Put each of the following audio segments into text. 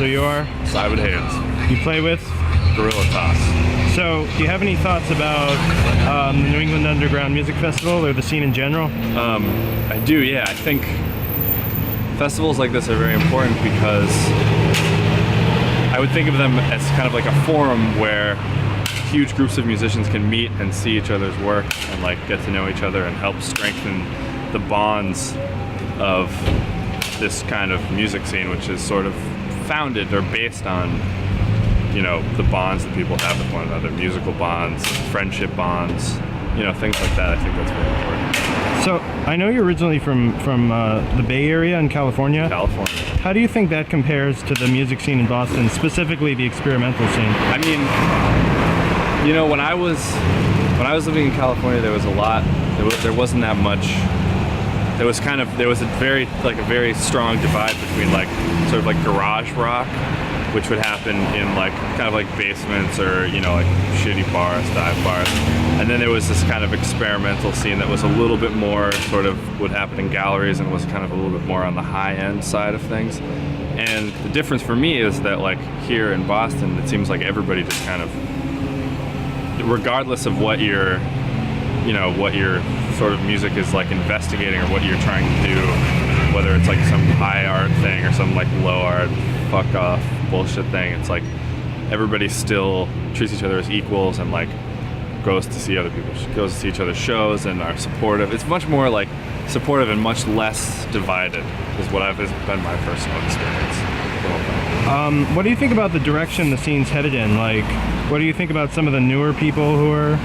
So you are? Simon Haynes. You play with? Guerilla Toss. So, do you have any thoughts about the New England Underground Music Festival or the scene in general? I do, yeah. I think festivals like this are very important because I would think of them as kind of like a forum where huge groups of musicians can meet and see each other's work and like get to know each other and help strengthen the bonds of this kind of music scene, which is sort of founded or based on, you know, the bonds that people have with one another, musical bonds, friendship bonds, you know, things like that. I think that's very important. So, I know you're originally from the Bay Area in California. California. How do you think that compares to the music scene in Boston, specifically the experimental scene? I mean, you know, when I was living in California, there was a lot. There wasn't that much. There was a very strong divide between like sort of like garage rock, which would happen in like kind of like basements or, you know, like shitty bars, dive bars. And then there was this kind of experimental scene that was a little bit more sort of would happen in galleries and was kind of a little bit more on the high end side of things. And the difference for me is that like here in Boston, it seems like everybody just kind of, regardless of what your sort of music is like investigating or what you're trying to do, whether it's like some high art thing or some like low art fuck off bullshit thing, it's like everybody still treats each other as equals and like goes to see each other's shows and are supportive. It's much more like supportive and much less divided is has been my personal experience. What do you think about the direction the scene's headed in? Like, what do you think about some of the newer people who are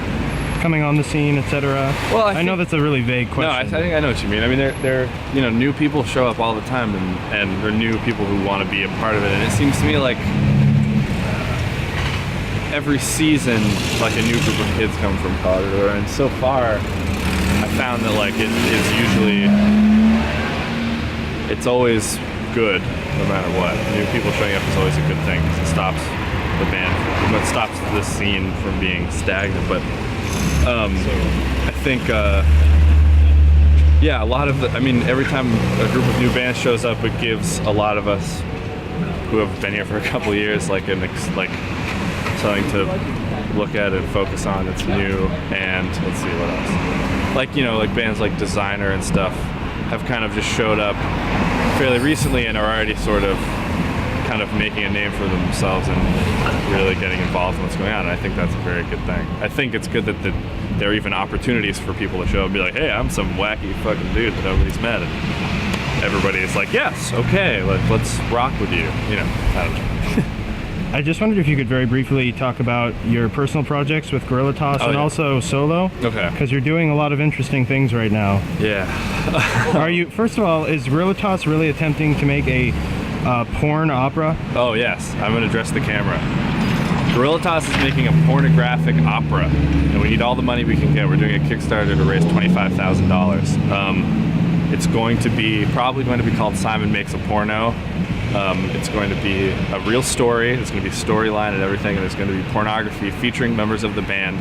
coming on the scene, etc.? Well, I know that's a really vague question. No, I think I know what you mean. I mean, they're you know, new people show up all the time, and there are new people who want to be a part of it. And it seems to me like every season, like a new group of kids come from college, and so far, I found that like it is usually, it's always good, no matter what. New people showing up is always a good thing because it stops the band, it stops the scene from being stagnant. But I think, yeah, a lot of I mean, every time a group of new bands shows up, it gives a lot of us who have been here for a couple of years like something to look at and focus on that's new. And let's see what else. Like, you know, like bands like Designer and stuff have kind of just showed up fairly recently and are already sort of kind of making a name for themselves and really getting involved in what's going on. And I think that's a very good thing. I think it's good that there are even opportunities for people to show up and be like, hey, I'm some wacky fucking dude that nobody's met. And everybody's like, yes, okay, let's rock with you. You know, I don't know. I just wondered if you could very briefly talk about your personal projects with Guerilla Toss and also solo. Okay. Because you're doing a lot of interesting things right now. Yeah. Are you, first of all, is Guerilla Toss really attempting to make a porn opera? Oh, yes. I'm going to address the camera. Guerilla Toss is making a pornographic opera, and we need all the money we can get. We're doing a Kickstarter to raise $25,000. It's probably going to be called Simon Makes a Porno. It's going to be a real story. It's going to be storyline and everything, and there's going to be pornography featuring members of the band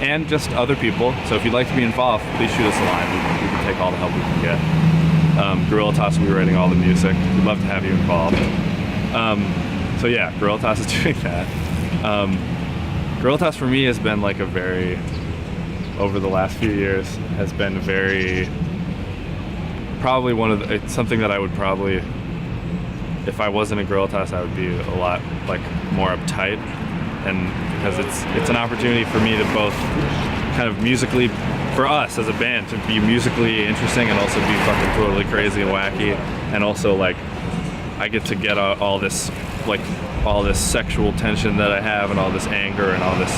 and just other people. So if you'd like to be involved, please shoot us a line. We can take all the help we can get. Guerilla Toss will be writing all the music. We'd love to have you involved. So yeah, Guerilla Toss is doing that. Guerilla Toss for me has been like over the last few years, has been probably it's something that I would probably, if I wasn't in Guerilla Toss, I would be a lot like more uptight, and because it's an opportunity for me to both kind of musically, for us as a band, to be musically interesting and also be fucking totally crazy and wacky, and also like I get to get all this sexual tension that I have and all this anger and all this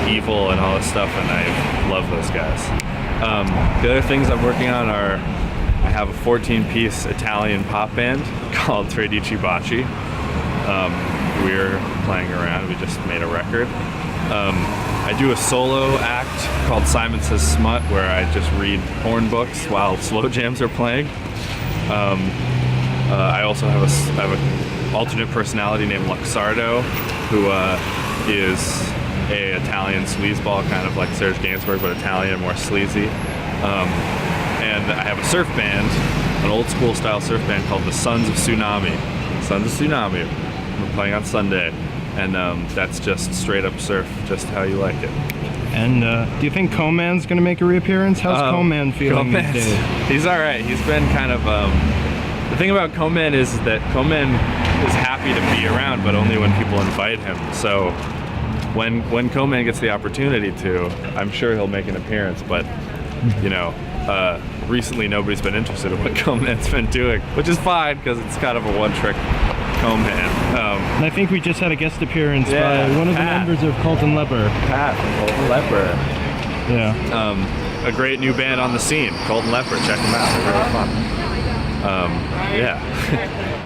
evil and all this stuff, and I love those guys. The other things I'm working on are, I have a 14-piece Italian pop band called Tredici Bacci. We're playing around. We just made a record. I do a solo act called Simon Says Smut, where I just read porn books while slow jams are playing. I also have an alternate personality named Luxardo, who is a Italian sleazeball, kind of like Serge Gainsbourg, but Italian, more sleazy. And I have a surf band, an old school style surf band called the Sons of Tsunami. We're playing on Sunday, and that's just straight up surf, just how you like it. And do you think Coleman's going to make a reappearance? How's Coleman feeling these days? He's all right. He's been kind of the thing about Coleman is that Coleman is happy to be around, but only when people invite him. So when Coleman gets the opportunity to, I'm sure he'll make an appearance. But you know, recently nobody's been interested in what Coleman's been doing, which is fine because it's kind of a one-trick Coleman. And I think we just had a guest appearance Yeah, by one of Pat. the members of Colton Leper. Pat from Colton Leper. Yeah. A great new band on the scene, Colton Leper. Check them out; they're really fun. Yeah.